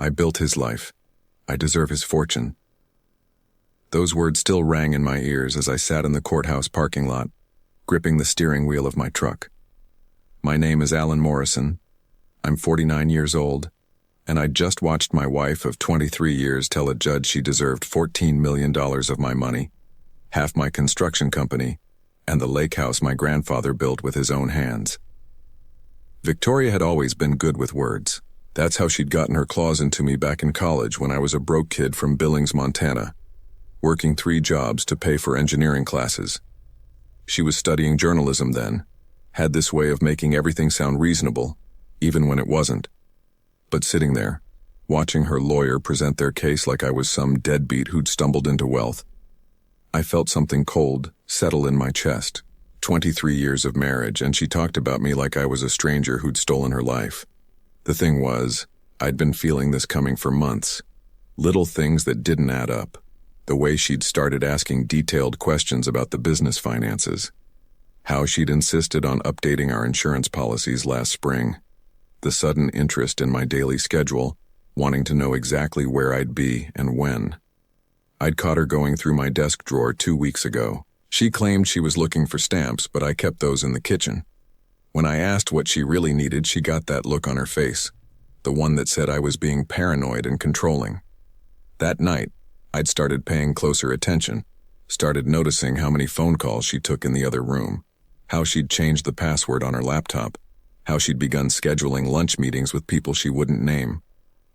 I built his life. I deserve his fortune. Those words still rang in my ears as I sat in the courthouse parking lot, gripping the steering wheel of my truck. My name is Alan Morrison. I'm 49 years old, and I'd just watched my wife of 23 years tell a judge she deserved $14 million of my money, half my construction company, and the lake house my grandfather built with his own hands. Victoria had always been good with words. That's how she'd gotten her claws into me back in college when I was a broke kid from Billings, Montana, working 3 jobs to pay for engineering classes. She was studying journalism then, had this way of making everything sound reasonable, even when it wasn't. But sitting there, watching her lawyer present their case like I was some deadbeat who'd stumbled into wealth, I felt something cold settle in my chest. 23 years of marriage, and she talked about me like I was a stranger who'd stolen her life. The thing was, I'd been feeling this coming for months. Little things that didn't add up. The way she'd started asking detailed questions about the business finances. How she'd insisted on updating our insurance policies last spring. The sudden interest in my daily schedule, wanting to know exactly where I'd be and when. I'd caught her going through my desk drawer 2 weeks ago. She claimed she was looking for stamps, but I kept those in the kitchen. When I asked what she really needed, she got that look on her face, the one that said I was being paranoid and controlling. That night, I'd started paying closer attention, started noticing how many phone calls she took in the other room, how she'd changed the password on her laptop, how she'd begun scheduling lunch meetings with people she wouldn't name.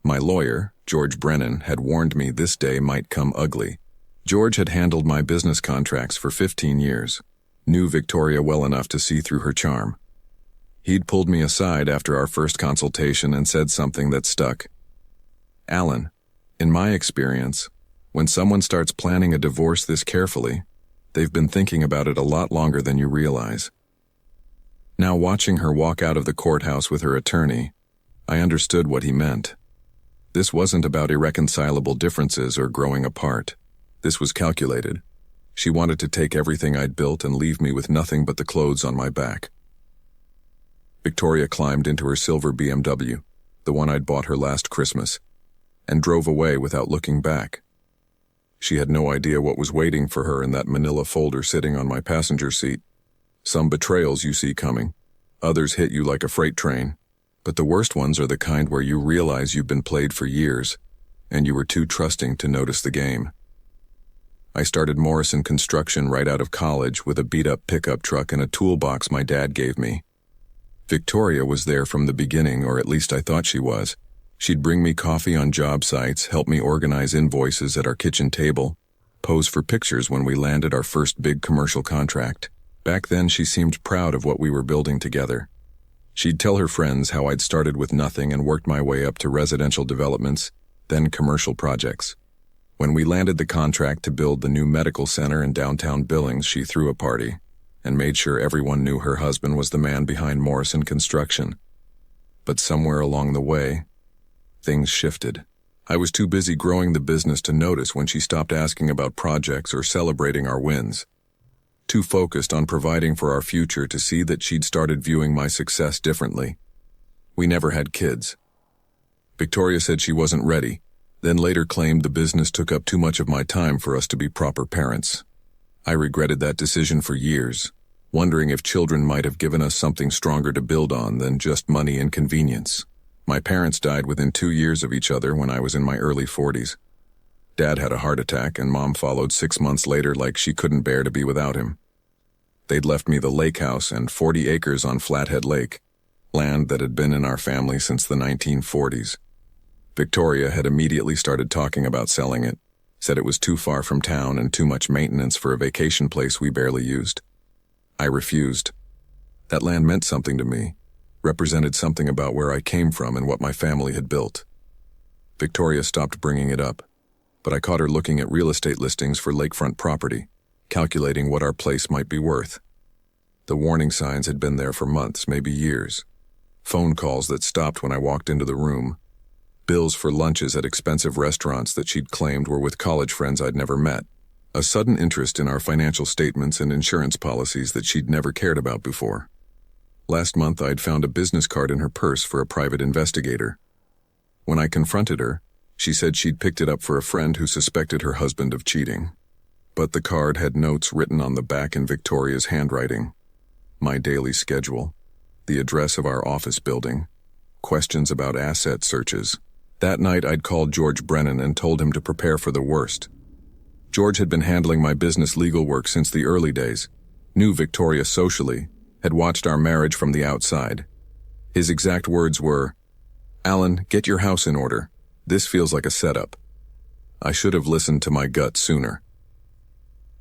My lawyer, George Brennan, had warned me this day might come ugly. George had handled my business contracts for 15 years, knew Victoria well enough to see through her charm. He'd pulled me aside after our first consultation and said something that stuck. Alan, in my experience, when someone starts planning a divorce this carefully, they've been thinking about it a lot longer than you realize. Now, watching her walk out of the courthouse with her attorney, I understood what he meant. This wasn't about irreconcilable differences or growing apart. This was calculated. She wanted to take everything I'd built and leave me with nothing but the clothes on my back. Victoria climbed into her silver BMW, the one I'd bought her last Christmas, and drove away without looking back. She had no idea what was waiting for her in that manila folder sitting on my passenger seat. Some betrayals you see coming. Others hit you like a freight train. But the worst ones are the kind where you realize you've been played for years, and you were too trusting to notice the game. I started Morrison Construction right out of college with a beat-up pickup truck and a toolbox my dad gave me. Victoria was there from the beginning, or at least I thought she was. She'd bring me coffee on job sites, help me organize invoices at our kitchen table, pose for pictures when we landed our first big commercial contract. Back then, she seemed proud of what we were building together. She'd tell her friends how I'd started with nothing and worked my way up to residential developments, then commercial projects. When we landed the contract to build the new medical center in downtown Billings, she threw a party and made sure everyone knew her husband was the man behind Morrison Construction. But somewhere along the way, things shifted. I was too busy growing the business to notice when she stopped asking about projects or celebrating our wins. Too focused on providing for our future to see that she'd started viewing my success differently. We never had kids. Victoria said she wasn't ready, then later claimed the business took up too much of my time for us to be proper parents. I regretted that decision for years, wondering if children might have given us something stronger to build on than just money and convenience. My parents died within 2 years of each other when I was in my early 40s. Dad had a heart attack and Mom followed 6 months later like she couldn't bear to be without him. They'd left me the lake house and 40 acres on Flathead Lake, land that had been in our family since the 1940s. Victoria had immediately started talking about selling it, said it was too far from town and too much maintenance for a vacation place we barely used. I refused. That land meant something to me, represented something about where I came from and what my family had built. Victoria stopped bringing it up, but I caught her looking at real estate listings for lakefront property, calculating what our place might be worth. The warning signs had been there for months, maybe years. Phone calls that stopped when I walked into the room. Bills for lunches at expensive restaurants that she'd claimed were with college friends I'd never met. A sudden interest in our financial statements and insurance policies that she'd never cared about before. Last month I'd found a business card in her purse for a private investigator. When I confronted her, she said she'd picked it up for a friend who suspected her husband of cheating. But the card had notes written on the back in Victoria's handwriting. My daily schedule, the address of our office building, questions about asset searches. That night I'd called George Brennan and told him to prepare for the worst. George had been handling my business legal work since the early days, knew Victoria socially, had watched our marriage from the outside. His exact words were, "Alan, get your house in order. This feels like a setup." I should have listened to my gut sooner.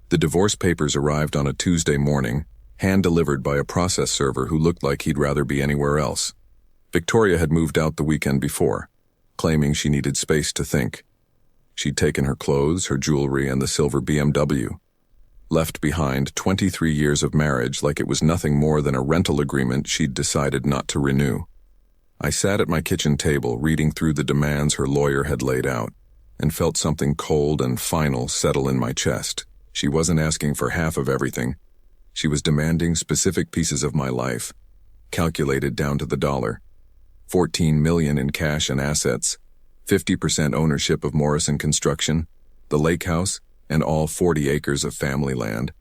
The divorce papers arrived on a Tuesday morning, hand-delivered by a process server who looked like he'd rather be anywhere else. Victoria had moved out the weekend before, claiming she needed space to think. She'd taken her clothes, her jewelry, and the silver BMW. Left behind 23 years of marriage like it was nothing more than a rental agreement she'd decided not to renew. I sat at my kitchen table reading through the demands her lawyer had laid out, and felt something cold and final settle in my chest. She wasn't asking for half of everything. She was demanding specific pieces of my life, calculated down to the dollar. $14 million in cash and assets, 50% ownership of Morrison Construction, the lake house, and all 40 acres of family land,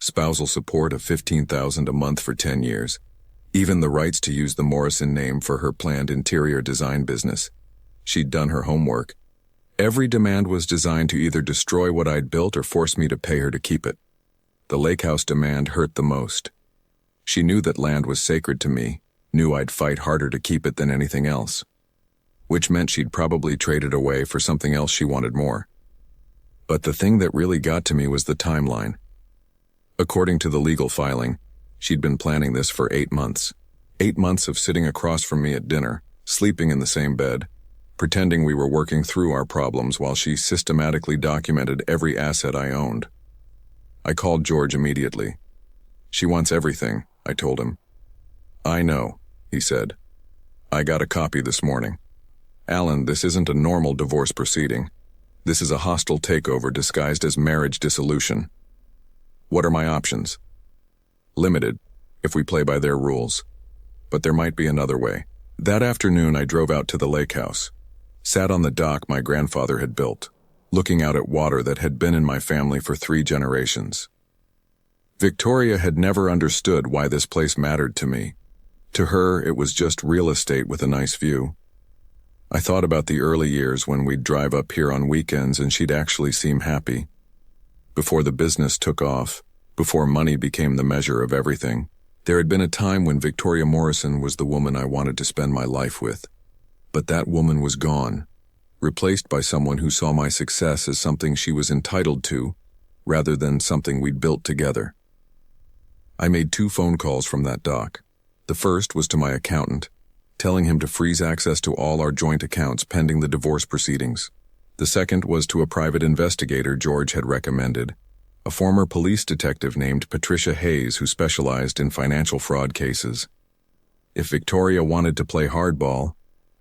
spousal support of $15,000 a month for 10 years, even the rights to use the Morrison name for her planned interior design business. She'd done her homework. Every demand was designed to either destroy what I'd built or force me to pay her to keep it. The lake house demand hurt the most. She knew that land was sacred to me, knew I'd fight harder to keep it than anything else, which meant she'd probably trade it away for something else she wanted more. But the thing that really got to me was the timeline. According to the legal filing, she'd been planning this for 8 months. 8 months of sitting across from me at dinner, sleeping in the same bed, pretending we were working through our problems while she systematically documented every asset I owned. I called George immediately. "She wants everything," I told him. "I know," he said. "I got a copy this morning. Alan, this isn't a normal divorce proceeding. This is a hostile takeover disguised as marriage dissolution. What are my options?" "Limited, if we play by their rules. But there might be another way." That afternoon I drove out to the lake house, sat on the dock my grandfather had built, looking out at water that had been in my family for 3 generations. Victoria had never understood why this place mattered to me. To her, it was just real estate with a nice view. I thought about the early years when we'd drive up here on weekends and she'd actually seem happy. Before the business took off, before money became the measure of everything, there had been a time when Victoria Morrison was the woman I wanted to spend my life with. But that woman was gone, replaced by someone who saw my success as something she was entitled to, rather than something we'd built together. I made 2 phone calls from that dock. The first was to my accountant, telling him to freeze access to all our joint accounts pending the divorce proceedings. The second was to a private investigator George had recommended, a former police detective named Patricia Hayes who specialized in financial fraud cases. If Victoria wanted to play hardball,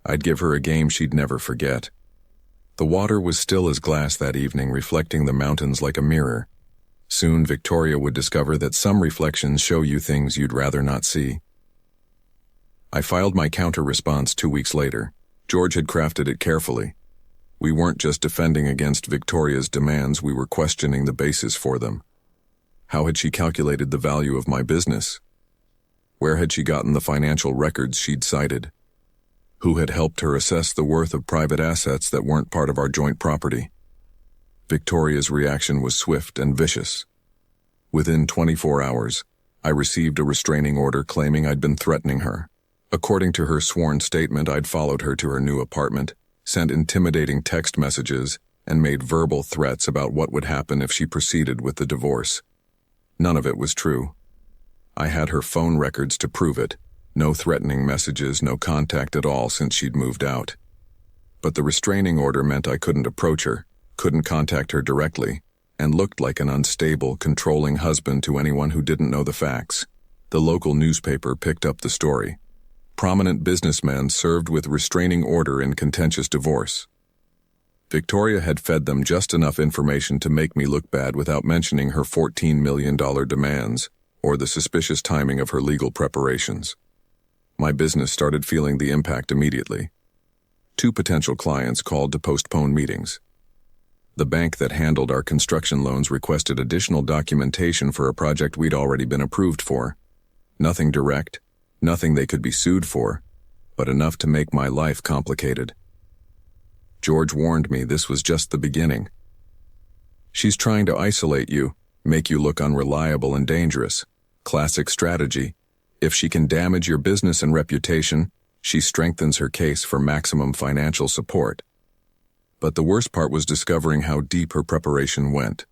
I'd give her a game she'd never forget. The water was still as glass that evening, reflecting the mountains like a mirror. Soon Victoria would discover that some reflections show you things you'd rather not see. I filed my counter-response 2 weeks later. George had crafted it carefully. We weren't just defending against Victoria's demands, we were questioning the basis for them. How had she calculated the value of my business? Where had she gotten the financial records she'd cited? Who had helped her assess the worth of private assets that weren't part of our joint property? Victoria's reaction was swift and vicious. Within 24 hours, I received a restraining order claiming I'd been threatening her. According to her sworn statement, I'd followed her to her new apartment, sent intimidating text messages, and made verbal threats about what would happen if she proceeded with the divorce. None of it was true. I had her phone records to prove it. No threatening messages, no contact at all since she'd moved out. But the restraining order meant I couldn't approach her, couldn't contact her directly, and looked like an unstable, controlling husband to anyone who didn't know the facts. The local newspaper picked up the story. Prominent businessmen served with restraining order in contentious divorce. Victoria had fed them just enough information to make me look bad without mentioning her $14 million demands or the suspicious timing of her legal preparations. My business started feeling the impact immediately. 2 potential clients called to postpone meetings. The bank that handled our construction loans requested additional documentation for a project we'd already been approved for. Nothing direct, nothing they could be sued for, but enough to make my life complicated. George warned me this was just the beginning. She's trying to isolate you, make you look unreliable and dangerous. Classic strategy. If she can damage your business and reputation, she strengthens her case for maximum financial support. But the worst part was discovering how deep her preparation went.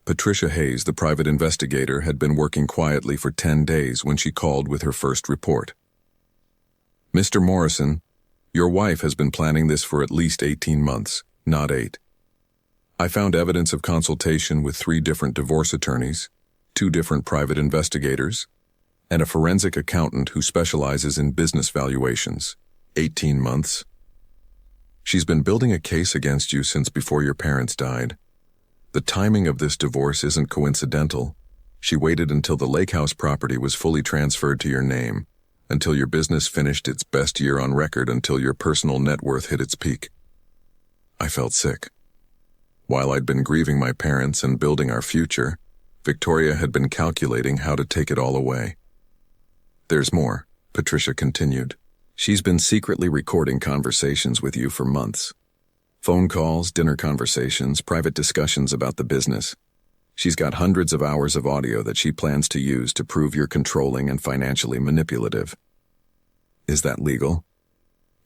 Patricia Hayes, the private investigator, had been working quietly for 10 days when she called with her first report. "Mr. Morrison, your wife has been planning this for at least 18 months, not 8. I found evidence of consultation with 3 different divorce attorneys, 2 different private investigators, and a forensic accountant who specializes in business valuations. 18 months. She's been building a case against you since before your parents died. The timing of this divorce isn't coincidental. She waited until the lake house property was fully transferred to your name, until your business finished its best year on record, until your personal net worth hit its peak." I felt sick. While I'd been grieving my parents and building our future, Victoria had been calculating how to take it all away. "There's more," Patricia continued. "She's been secretly recording conversations with you for months. Phone calls, dinner conversations, private discussions about the business. She's got hundreds of hours of audio that she plans to use to prove you're controlling and financially manipulative." "Is that legal?"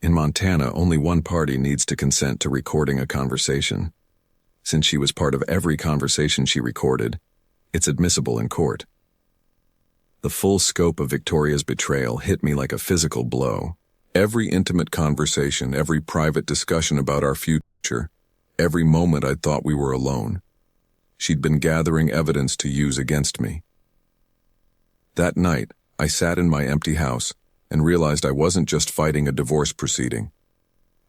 "In Montana, only one party needs to consent to recording a conversation. Since she was part of every conversation she recorded, it's admissible in court." The full scope of Victoria's betrayal hit me like a physical blow. Every intimate conversation, every private discussion about our future, every moment I thought we were alone. She'd been gathering evidence to use against me. That night, I sat in my empty house and realized I wasn't just fighting a divorce proceeding.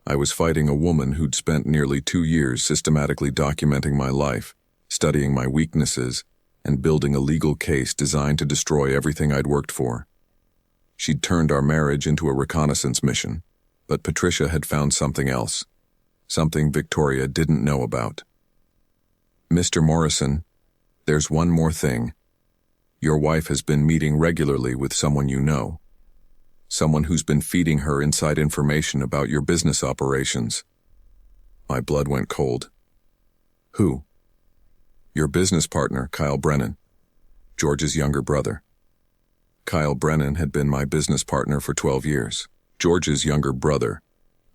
I was fighting a woman who'd spent nearly 2 years systematically documenting my life, studying my weaknesses, and building a legal case designed to destroy everything I'd worked for. She'd turned our marriage into a reconnaissance mission, but Patricia had found something else, something Victoria didn't know about. "Mr. Morrison, there's one more thing. Your wife has been meeting regularly with someone you know, someone who's been feeding her inside information about your business operations." My blood went cold. "Who?" "Your business partner, Kyle Brennan, George's younger brother." Kyle Brennan had been my business partner for 12 years. George's younger brother,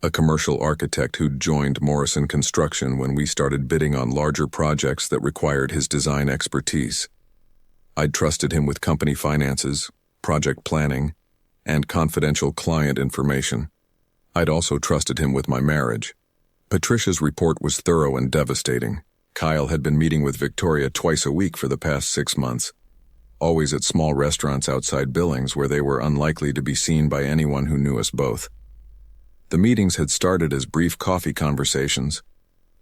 a commercial architect who'd joined Morrison Construction when we started bidding on larger projects that required his design expertise. I'd trusted him with company finances, project planning, and confidential client information. I'd also trusted him with my marriage. Patricia's report was thorough and devastating. Kyle had been meeting with Victoria twice a week for the past 6 months, always at small restaurants outside Billings where they were unlikely to be seen by anyone who knew us both. The meetings had started as brief coffee conversations,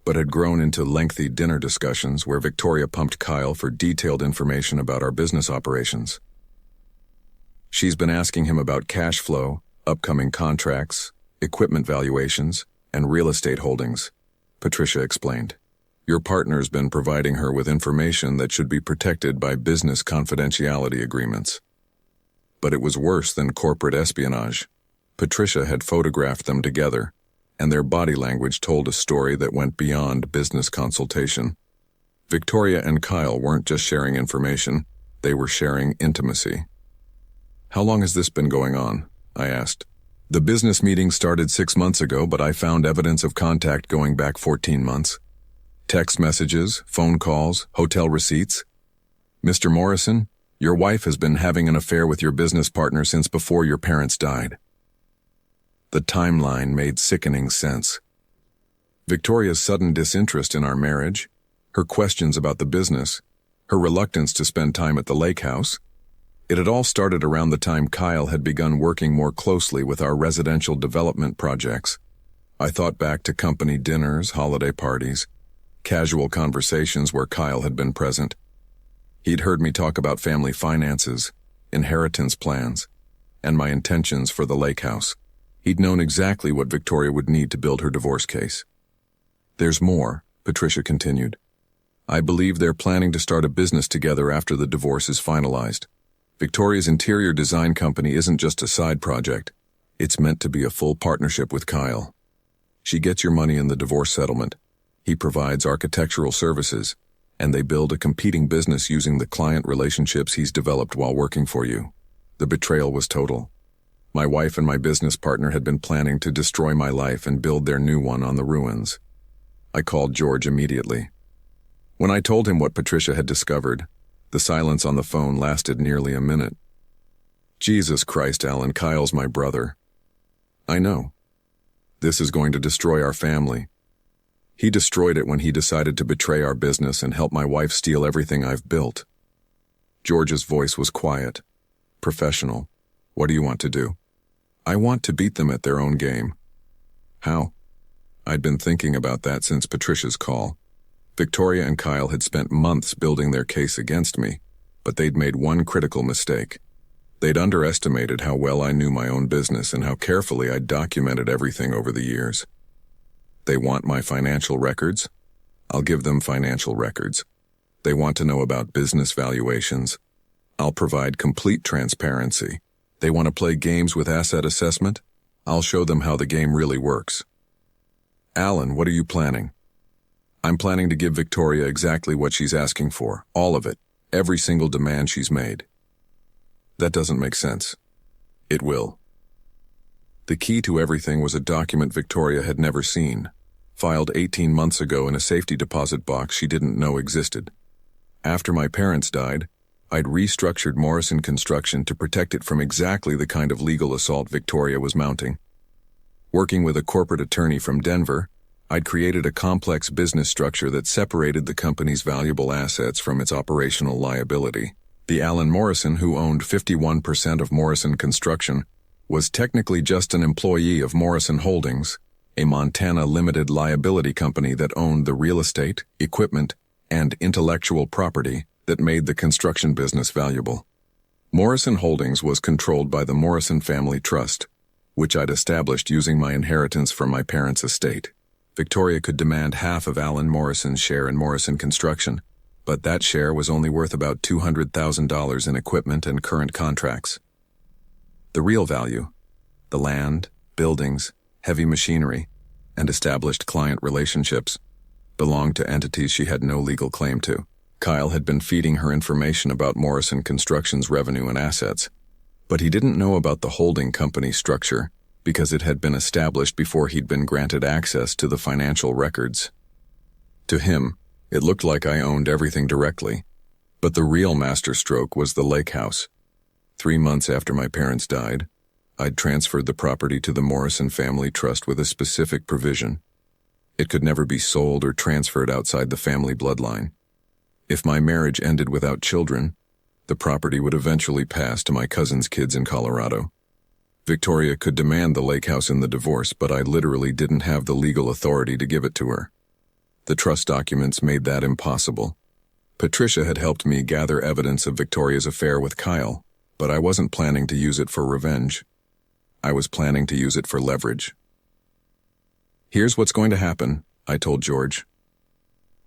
but had grown into lengthy dinner discussions where Victoria pumped Kyle for detailed information about our business operations. She's been asking him about cash flow, upcoming contracts, equipment valuations, and real estate holdings, Patricia explained. "Your partner's been providing her with information that should be protected by business confidentiality agreements." But it was worse than corporate espionage. Patricia had photographed them together, and their body language told a story that went beyond business consultation. Victoria and Kyle weren't just sharing information, they were sharing intimacy. "How long has this been going on?" I asked. "The business meeting started 6 months ago, but I found evidence of contact going back 14 months. Text messages, phone calls, hotel receipts. Mr. Morrison, your wife has been having an affair with your business partner since before your parents died." The timeline made sickening sense. Victoria's sudden disinterest in our marriage, her questions about the business, her reluctance to spend time at the lake house. It had all started around the time Kyle had begun working more closely with our residential development projects. I thought back to company dinners, holiday parties, casual conversations where Kyle had been present. He'd heard me talk about family finances, inheritance plans, and my intentions for the lake house. He'd known exactly what Victoria would need to build her divorce case. There's more, Patricia continued. I believe they're planning to start a business together after the divorce is finalized. Victoria's interior design company isn't just a side project. It's meant to be a full partnership with Kyle. She gets your money in the divorce settlement. He provides architectural services, and they build a competing business using the client relationships he's developed while working for you. The betrayal was total. My wife and my business partner had been planning to destroy my life and build their new one on the ruins. I called George immediately. When I told him what Patricia had discovered, the silence on the phone lasted nearly a minute. Jesus Christ, Alan, Kyle's my brother. I know. This is going to destroy our family. He destroyed it when he decided to betray our business and help my wife steal everything I've built. George's voice was quiet, professional. What do you want to do? I want to beat them at their own game. How? I'd been thinking about that since Patricia's call. Victoria and Kyle had spent months building their case against me, but they'd made one critical mistake. They'd underestimated how well I knew my own business and how carefully I'd documented everything over the years. They want my financial records? I'll give them financial records. They want to know about business valuations? I'll provide complete transparency. They want to play games with asset assessment? I'll show them how the game really works. Alan, what are you planning? I'm planning to give Victoria exactly what she's asking for, all of it, every single demand she's made. That doesn't make sense. It will. The key to everything was a document Victoria had never seen, filed 18 months ago in a safety deposit box she didn't know existed. After my parents died, I'd restructured Morrison Construction to protect it from exactly the kind of legal assault Victoria was mounting. Working with a corporate attorney from Denver, I'd created a complex business structure that separated the company's valuable assets from its operational liability. The Alan Morrison, who owned 51% of Morrison Construction, was technically just an employee of Morrison Holdings, a Montana limited liability company that owned the real estate, equipment, and intellectual property that made the construction business valuable. Morrison Holdings was controlled by the Morrison Family Trust, which I'd established using my inheritance from my parents' estate. Victoria could demand half of Alan Morrison's share in Morrison Construction, but that share was only worth about $200,000 in equipment and current contracts. The real value, the land, buildings, heavy machinery, and established client relationships, belonged to entities she had no legal claim to. Kyle had been feeding her information about Morrison Construction's revenue and assets, but he didn't know about the holding company structure because it had been established before he'd been granted access to the financial records. To him, it looked like I owned everything directly, but the real masterstroke was the lake house. 3 months after my parents died, I'd transferred the property to the Morrison Family Trust with a specific provision. It could never be sold or transferred outside the family bloodline. If my marriage ended without children, the property would eventually pass to my cousin's kids in Colorado. Victoria could demand the lake house in the divorce, but I literally didn't have the legal authority to give it to her. The trust documents made that impossible. Patricia had helped me gather evidence of Victoria's affair with Kyle, but I wasn't planning to use it for revenge. I was planning to use it for leverage. Here's what's going to happen, I told George.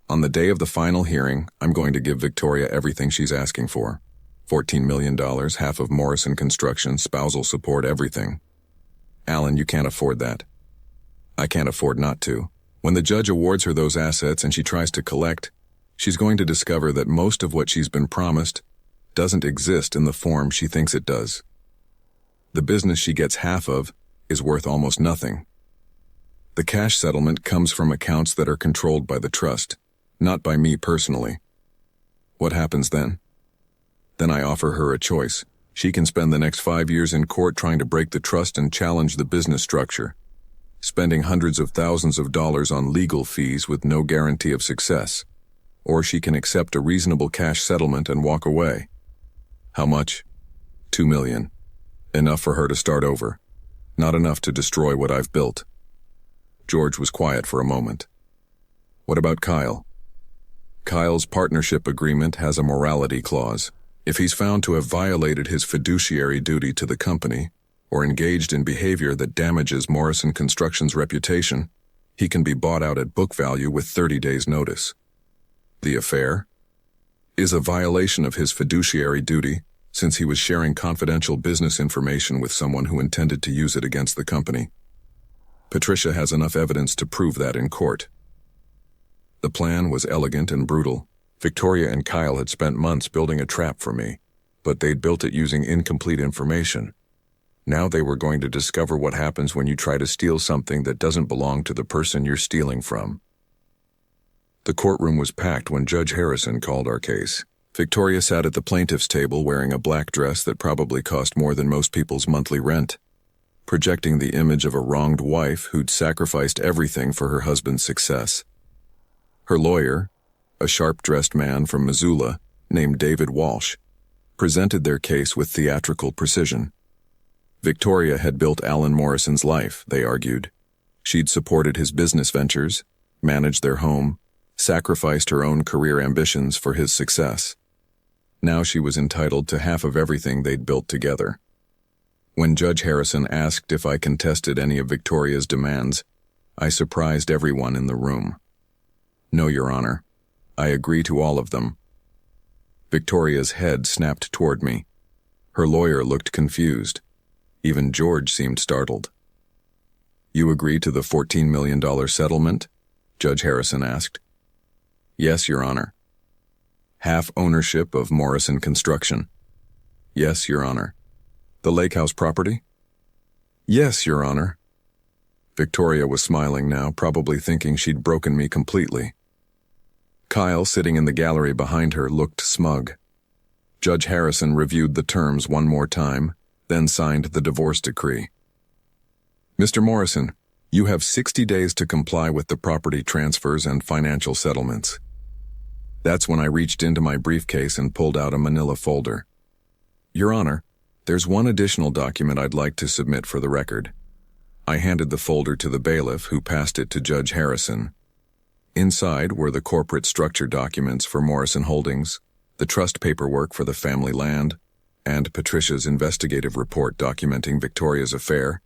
On the day of the final hearing, I'm going to give Victoria everything she's asking for. $14 million, half of Morrison Construction, spousal support, everything. Alan, you can't afford that. I can't afford not to. When the judge awards her those assets and she tries to collect, she's going to discover that most of what she's been promised doesn't exist in the form she thinks it does. The business she gets half of is worth almost nothing. The cash settlement comes from accounts that are controlled by the trust, not by me personally. What happens then? Then I offer her a choice. She can spend the next 5 years in court trying to break the trust and challenge the business structure, spending hundreds of thousands of dollars on legal fees with no guarantee of success. Or she can accept a reasonable cash settlement and walk away. How much? $2 million. Enough for her to start over. Not enough to destroy what I've built. George was quiet for a moment. What about Kyle? Kyle's partnership agreement has a morality clause. If he's found to have violated his fiduciary duty to the company, or engaged in behavior that damages Morrison Construction's reputation, he can be bought out at book value with 30 days' notice. The affair is a violation of his fiduciary duty, since he was sharing confidential business information with someone who intended to use it against the company. Patricia has enough evidence to prove that in court. The plan was elegant and brutal. Victoria and Kyle had spent months building a trap for me, but they'd built it using incomplete information. Now they were going to discover what happens when you try to steal something that doesn't belong to the person you're stealing from. The courtroom was packed when Judge Harrison called our case. Victoria sat at the plaintiff's table wearing a black dress that probably cost more than most people's monthly rent, projecting the image of a wronged wife who'd sacrificed everything for her husband's success. Her lawyer, a sharp-dressed man from Missoula named David Walsh, presented their case with theatrical precision. Victoria had built Alan Morrison's life, they argued. She'd supported his business ventures, managed their home, sacrificed her own career ambitions for his success. Now she was entitled to half of everything they'd built together. When Judge Harrison asked if I contested any of Victoria's demands, I surprised everyone in the room. No, Your Honor. I agree to all of them. Victoria's head snapped toward me. Her lawyer looked confused. Even George seemed startled. You agree to the $14 million settlement? Judge Harrison asked. Yes, Your Honor. Half ownership of Morrison Construction? Yes, Your Honor. The lake house property? Yes, Your Honor. Victoria was smiling now, probably thinking she'd broken me completely. Kyle, sitting in the gallery behind her, looked smug. Judge Harrison reviewed the terms one more time, then signed the divorce decree. Mr. Morrison, you have 60 days to comply with the property transfers and financial settlements. That's when I reached into my briefcase and pulled out a manila folder. Your Honor, there's one additional document I'd like to submit for the record. I handed the folder to the bailiff, who passed it to Judge Harrison. Inside were the corporate structure documents for Morrison Holdings, the trust paperwork for the family land, and Patricia's investigative report documenting Victoria's affair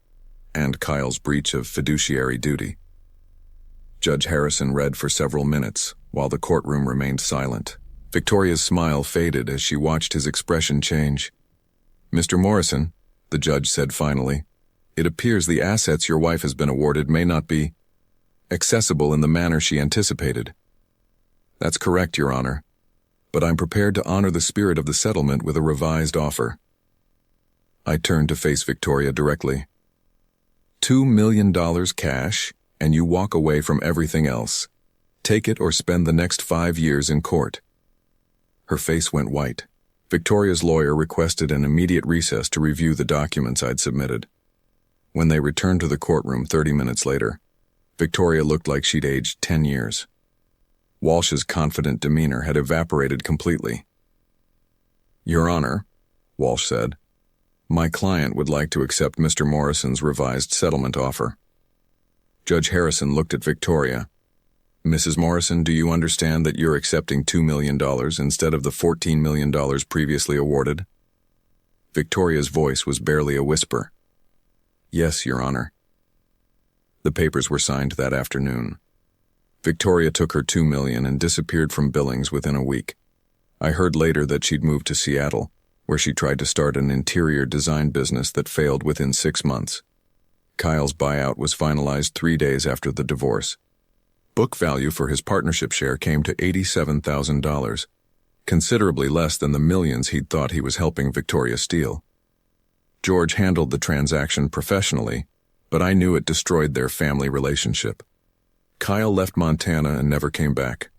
and Kyle's breach of fiduciary duty. Judge Harrison read for several minutes, while the courtroom remained silent. Victoria's smile faded as she watched his expression change. Mr. Morrison, the judge said finally, it appears the assets your wife has been awarded may not be accessible in the manner she anticipated. That's correct, Your Honor, but I'm prepared to honor the spirit of the settlement with a revised offer. I turned to face Victoria directly. $2 million cash, and you walk away from everything else. Take it or spend the next 5 years in court. Her face went white. Victoria's lawyer requested an immediate recess to review the documents I'd submitted. When they returned to the courtroom 30 minutes later, Victoria looked like she'd aged 10 years. Walsh's confident demeanor had evaporated completely. Your Honor, Walsh said, my client would like to accept Mr. Morrison's revised settlement offer. Judge Harrison looked at Victoria. Mrs. Morrison, do you understand that you're accepting $2 million instead of the $14 million previously awarded? Victoria's voice was barely a whisper. Yes, Your Honor. The papers were signed that afternoon. Victoria took her $2 million and disappeared from Billings within a week. I heard later that she'd moved to Seattle, where she tried to start an interior design business that failed within 6 months. Kyle's buyout was finalized 3 days after the divorce. Book value for his partnership share came to $87,000, considerably less than the millions he'd thought he was helping Victoria steal. George handled the transaction professionally, but I knew it destroyed their family relationship. Kyle left Montana and never came back.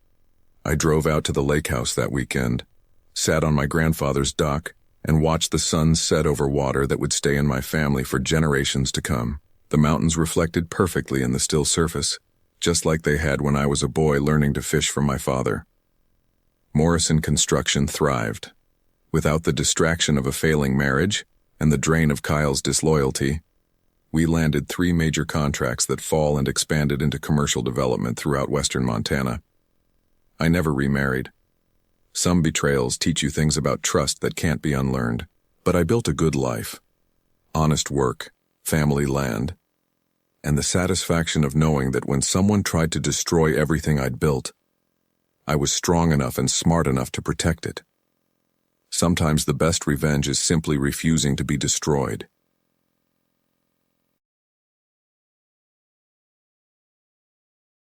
I drove out to the lake house that weekend, sat on my grandfather's dock, and watched the sun set over water that would stay in my family for generations to come. The mountains reflected perfectly in the still surface, just like they had when I was a boy learning to fish from my father. Morrison Construction thrived. Without the distraction of a failing marriage and the drain of Kyle's disloyalty, we landed 3 major contracts that fall and expanded into commercial development throughout western Montana. I never remarried. Some betrayals teach you things about trust that can't be unlearned, but I built a good life. honest work, family land, and the satisfaction of knowing that when someone tried to destroy everything I'd built, I was strong enough and smart enough to protect it. Sometimes the best revenge is simply refusing to be destroyed.